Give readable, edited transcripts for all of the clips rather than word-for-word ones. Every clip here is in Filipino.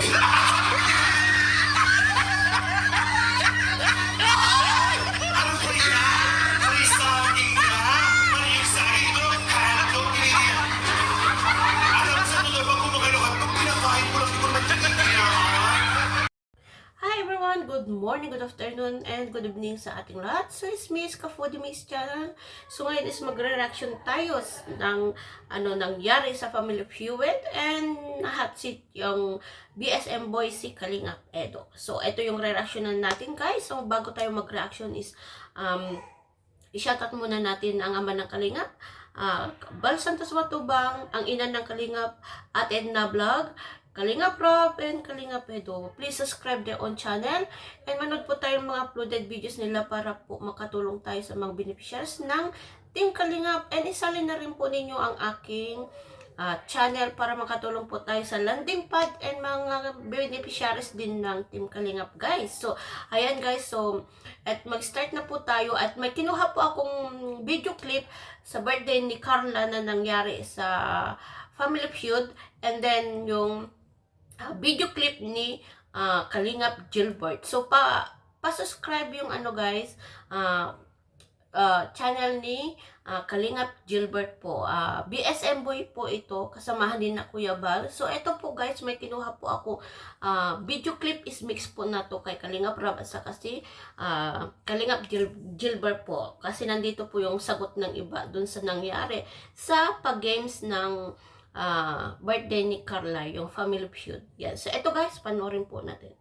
Ano ba yan? May saging ka? May saging ko? Hotdog, ganyan. Alam sa totoo ba kumakain ng hotdog? Pinakain mo lang, di ko naman tinitira. Hi everyone! Good morning, good afternoon, and good evening sa ating lahat. So, it's Miss Ka-Foodie Mix Channel. So, ngayon is magre-reaction tayo ng nangyari sa Family Feud and hot seat yung BSM boy si Kalingap Edo. So, ito yung re-reactionan natin guys. So, bago tayo mag-reaction is i-shoutout muna natin ang ama ng Kalingap. Bal Santos Watubang, ang ina ng Kalingap, at Edna Vlog, Kalingap Rob, and Kalingap Edo. Please subscribe their own channel and manood po tayo ng mga uploaded videos nila para po makatulong tayo sa mga beneficiaries ng Team Kalingap. And isali na rin po ninyo ang aking channel para makatulong po tayo sa landing pad and mga beneficiaries din ng Team Kalingap guys. So, ayan guys. So, at mag-start na po tayo at may kinuha po akong video clip sa birthday ni Carla na nangyari sa Family Feud, and then yung video clip ni Kalingap Gilbert. So, pa-subscribe yung guys, channel ni Kalingap Gilbert po. BSM boy po ito, kasamahan din na Kuya Bal. So, ito po guys, may kinuha po ako. Video clip is mix po na to kay Kalingap Rob at saka si Kalingap Gilbert po. Kasi nandito po yung sagot ng iba dun sa nangyari sa pag-games ng birthday ni Carla, yung Family Feud. Yan. So, ito guys, panoorin po natin.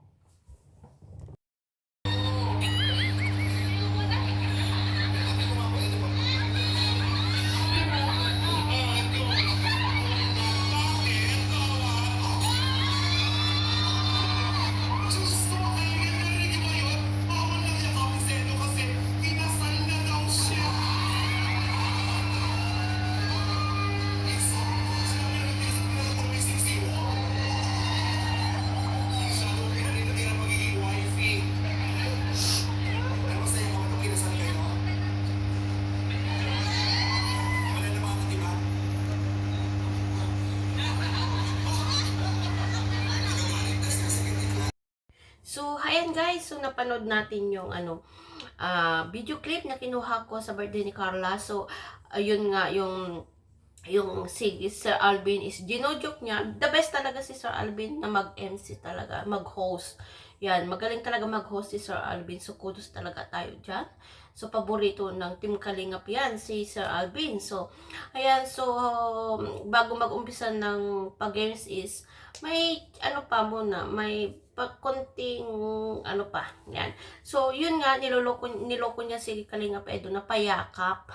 So, ayan guys, so napanood natin yung video clip na kinuha ko sa birthday ni Carla. So, ayun nga, yung si Sir Alvin is ginojoke niya. The best talaga si Sir Alvin na mag-MC talaga, mag-host. Yan, magaling talaga mag-host si Sir Alvin. So, kudos talaga tayo dyan. So, paborito ng Team Kalingap yan, si Sir Alvin. So, ayan, so, bago mag-umpisa ng pag-games is, may, pa muna, may konting, pa, yan. So, yun nga, niloko niya si Kalingap Edo na payakap.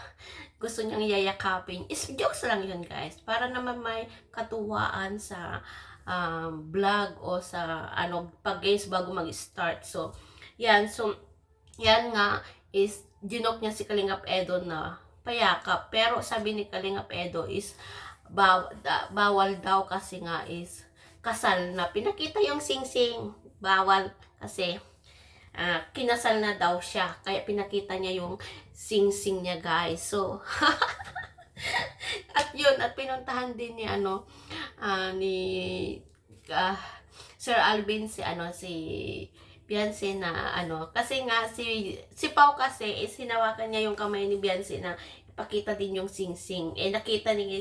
Gusto niyang yayakapin. Is jokes lang yun, guys. Para naman may katuwaan sa vlog o sa, pag-games bago mag-start. So, yan. So, yan nga, is, ginok niya si Kalingap Edo na payakap. Pero, sabi ni Kalingap Edo is, bawal daw kasi nga is, kasal na. Pinakita yung sing-sing. Bawal kasi kinasal na daw siya. Kaya pinakita niya yung sing-sing niya guys. So, at yun. At pinuntahan din ni ni Sir Alvin si Beyonce na kasi nga si Pao kasi is hinawakan niya yung kamay ni Beyonce na ipakita din yung sing-sing. Nakita ni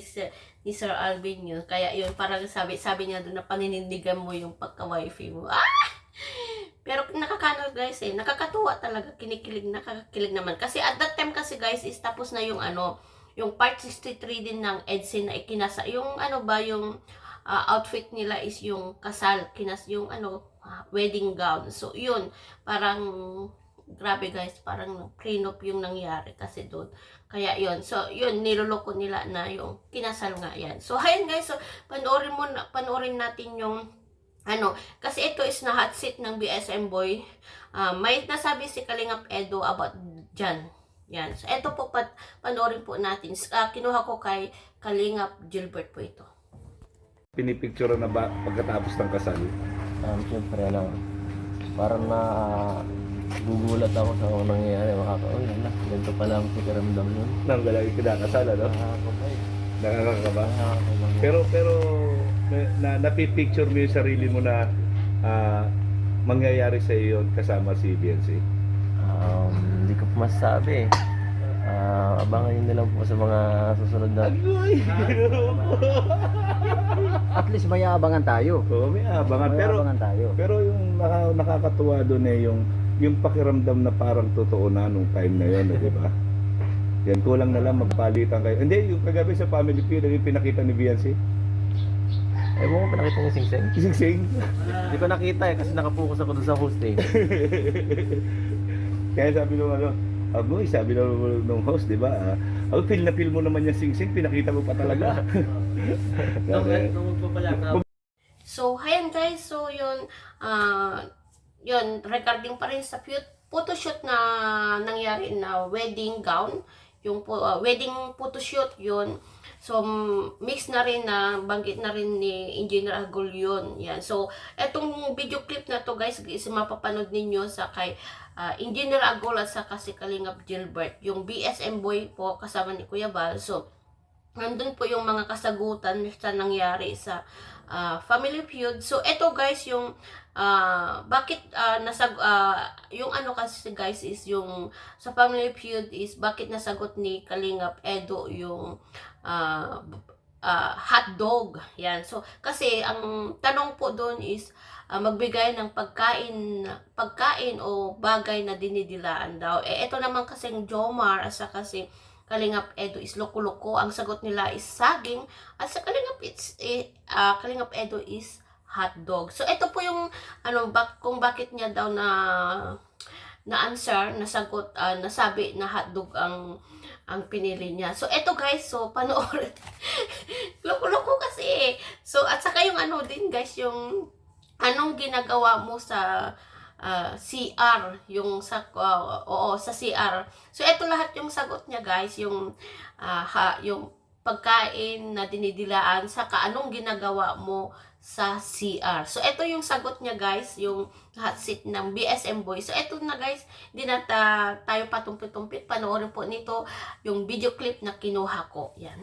Sir Alvin yun. Kaya yun, parang sabi niya doon na paninindigan mo yung pagka-wifi mo. Pero guys nakakatuwa talaga, nakakakilig naman. Kasi at that time kasi guys is tapos na yung yung part 63 din ng EDSA na ikinasa. Yung yung outfit nila is yung kasal, yung wedding gown. So yun, parang grabe guys, parang prenup yung nangyari kasi doon. Kaya yun, so yun, niloloko nila na yung kinasal nga yan. So ayan guys, so panoorin natin yung kasi ito is na hot seat ng BSM boy. May nasabi si Kalingap Edo about dyan. Yan. So ito po, panoorin po natin. Kinuha ko kay Kalingap Gilbert po ito. Pinipicture na ba pagkatapos ng kasal? Siyempre parang gugulat ako sa kung nangyayari. Ganito pala ang pakiramdam nun. Nang galagi kinakasal, Nakakabay. Nakakakaba. Nakakabay. Pero napipicture mo yung sarili mo na mangyayari sa iyo yun kasama si BNC? Hindi ko po masasabi. Abangan nyo na lang po sa mga susunod na. Agoy! At least may aabangan tayo. Oo, may abangan. May Pero, aabangan tayo. pero yung nakakatuwa doon yung pakiramdam na parang totoo na nung time na yun, di ba? Yan, kulang na lang magpalitan kayo. Hindi, yung kagabi sa Family Feud, yung pinakita ni BNC. Ewan ko pinakita niya sing-sing. Sing-sing. Hindi ko nakita kasi nakapokus ako doon sa host eh. Kaya sabi nung Agoy, sabi nung host, di ba? Feel na feel mo naman yung sing-sing, pinakita mo pa talaga. So, ayan guys, so yun, regarding pa rin sa photoshoot na nangyari na wedding gown, yung wedding photoshoot yun. So, mix na rin na, banggit na rin ni Engineer Agol yun. Yan. So, etong video clip na to guys, is mapapanood ninyo sa kay Engineer Agol at saka si Kalingap Gilbert. Yung BSM Boy po kasama ni Kuya Bal. So, nandun po yung mga kasagutan sa nangyari sa Family Feud. So, eto guys, yung bakit yung ano kasi guys is yung sa Family Feud is bakit nasagot ni Kalingap Edo yung hotdog. Yan. So, kasi ang tanong po doon is magbigay ng pagkain o bagay na dinidilaan daw. Ito naman kasing Jomar at saka kasi Kalingap Edo is loko-loko. Ang sagot nila is saging at sa Kalingap Edo is hotdog. So, ito po yung kung bakit niya daw na answer, nasagot, nasabi na hotdog ang pinili niya. So, eto guys, so, panoorin. Loko-loko kasi eh. So, at saka yung din guys, yung anong ginagawa mo sa CR, yung sa, sa CR. So, eto lahat yung sagot niya guys, yung pagkain na dinidilaan, saka anong ginagawa mo sa CR. So, ito yung sagot niya guys, yung hot seat ng BSM Boy. So, ito na guys, hindi na tayo patumpit-tumpit. Panoorin po nito yung video clip na kinuha ko. Yan.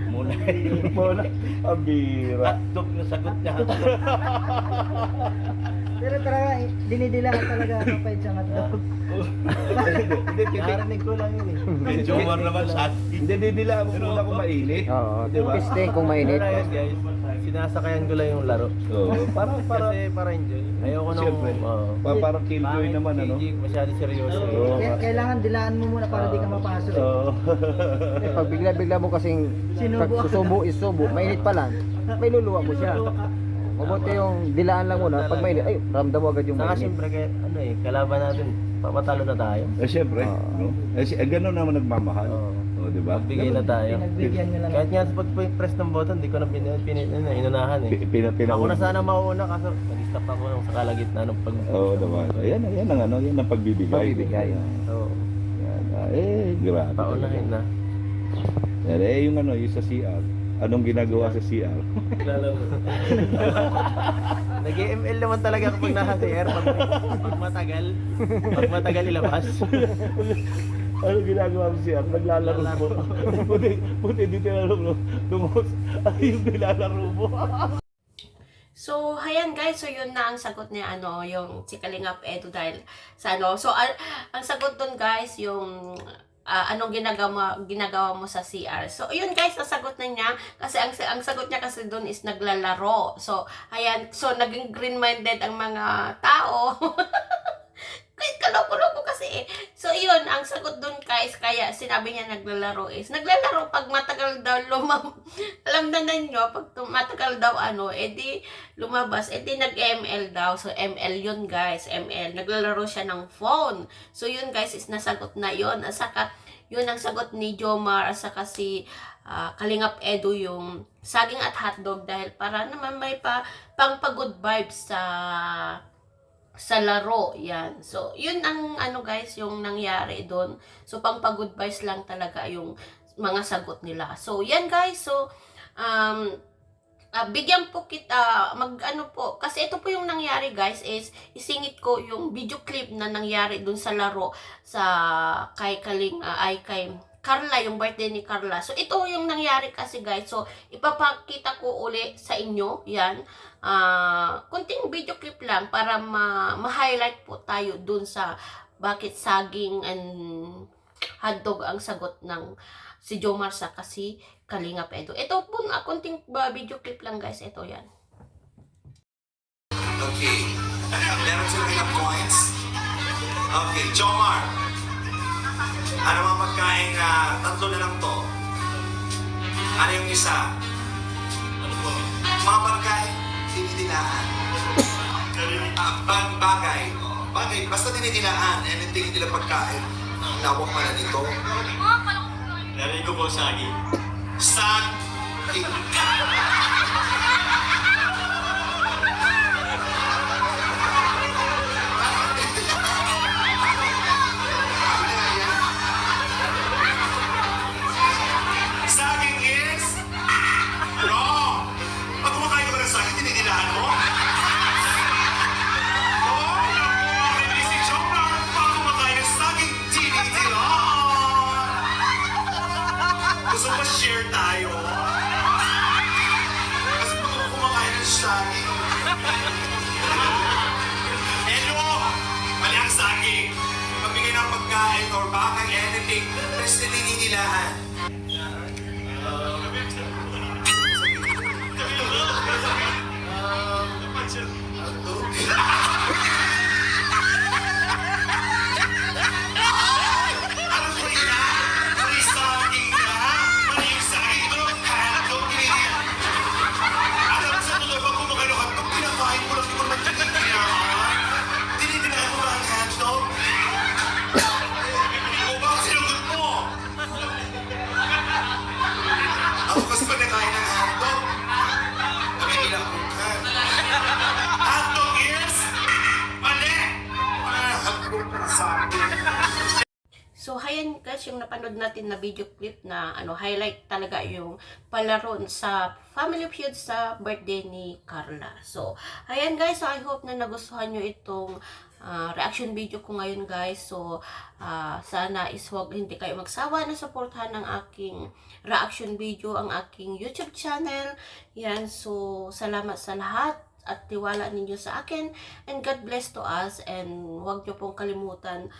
Muna. Ang bira. Hotdog na sagot niya. Pero talaga, dinidilaan talaga ang kapay siyang hotdog. Narinig ko lang yun eh. Jomar naman sa Hindi, didila mo muna kung mainit. Oo, Diba? testing kung mainit. Pero ayun guys, sinasakayan ko lang yung laro. Oo, para Kasi para enjoy. Ayoko nung Siyempre. Parang killjoy naman, ano? Hindi masyado seryoso. Oo. Kailangan dilaan mo muna para di ka mapasok. Oo. Pag bigla-bigla mo kasing susubo, mainit pa lang, may luluwa mo siya. Mabuti yung dilaan lang muna, pag mainit, ay, ramdam mo agad yung Saka mainit. siyempre, kalaban natin, papatalo na tayo. Siyempre, no? Gano'n naman nagmamahal. Oo. Diba? Magbigay na tayo. Pinagbigyan nyo lang. Kahit nga sa pag-press ng button, hindi ko na inunahan eh. Ako na sana mauuna kaso nag-stop ako sa kalagitnaan ng pag... Oo naman. Ayan ang pagbibigay. Pagbibigay. Oo. Yan, grabe. Paunahin na. Yan, yung sa CR. Anong ginagawa sa CR? Nag-ML naman talaga ako pag nasa CR pag matagal ilabas. Ano ginagawa mo siya? Naglalaro mo. Buti di tinanong nung host. Ano yung nilalaro mo? So, ayan guys, so yun na ang sagot niya, yung si Kalingap Edo dahil sa So, ang sagot dun guys, yung anong ginagawa mo sa CR. So, yun guys, ang sagot na niya. Kasi ang sagot niya kasi dun is naglalaro. So, ayan, so naging green-minded ang mga tao. Kahit kaloko-loko kasi eh. So, yun, ang sagot dun guys, kaya sinabi niya naglalaro pag matagal daw alam na ninyo, pag matagal daw edi lumabas, edi nag-ML daw. So, ML yun guys, ML. Naglalaro siya ng phone. So, yun guys, is nasagot na yun. At saka, yun ang sagot ni Jomar, at saka si Kalingap Edo yung saging at hotdog dahil para naman may pang good vibes sa laro, yan. So, yun ang guys, yung nangyari doon. So, pang good vibes lang talaga yung mga sagot nila. So, yan guys. So, bigyan po kita, po, kasi ito po yung nangyari guys, is isingit ko yung video clip na nangyari doon sa laro kay Carla, yung birthday ni Carla. So, ito yung nangyari kasi guys. So, ipapakita ko uli sa inyo. Yan. Kunting video clip lang para ma-highlight po tayo dun sa bakit saging and hotdog ang sagot ng si Jomar sa kasi Kalingap Edo. Ito po, kunting video clip lang guys. Ito yan. Okay. Meron sila ilang points. Okay, Jomar. Ano mga pagkain na tatlo na lang to? Ano yung isa? Mga pagkain, tinidilaan. Bagay. Bagay, basta tinidilaan. Anything nila pagkain. Lawak pala nito. Narinig ko po saging. Saging. Saging is wrong. Pag kumakain ka ng saging, tinidilaan mo? Oh, naku, hindi si Jomar. Pag kumakain ng saging, tinidilaan. Gusto mo share tayo? Kasi pag kumakain ng saging. Hello! Mali ang saging. Pagbigay ng pagkain or bakang anything, best tinidilaan. Ano ko yan? May saging ka? Mali yung saging. Ito naman hotdog, tinidilaan. Alam mo sa totoo, pag kumakain ng hotdog, pinakain mo lang, di ko naman tinidilaan. Tinidilaan mo ba ang hotdog? O bakit sinagot mo? Ako kasi pag nakain ng hotdog, nabibilang ko ka. Hotdog is mali! Hotdog na saging. So, ayan guys, yung napanood natin na video clip na highlight talaga yung palaro sa Family Feud sa birthday ni Carla. So, ayan guys, so I hope na nagustuhan nyo itong reaction video ko ngayon guys. So, sana hindi kayo magsawa na supportahan ng aking reaction video, ang aking YouTube channel. Yan, so salamat sa lahat at tiwala ninyo sa akin, and God bless to us, and huwag nyo pong kalimutan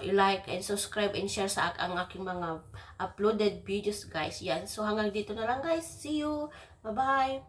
i-like and subscribe and share sa ang aking mga uploaded videos guys. Yan, so hanggang dito na lang guys, see you, bye bye.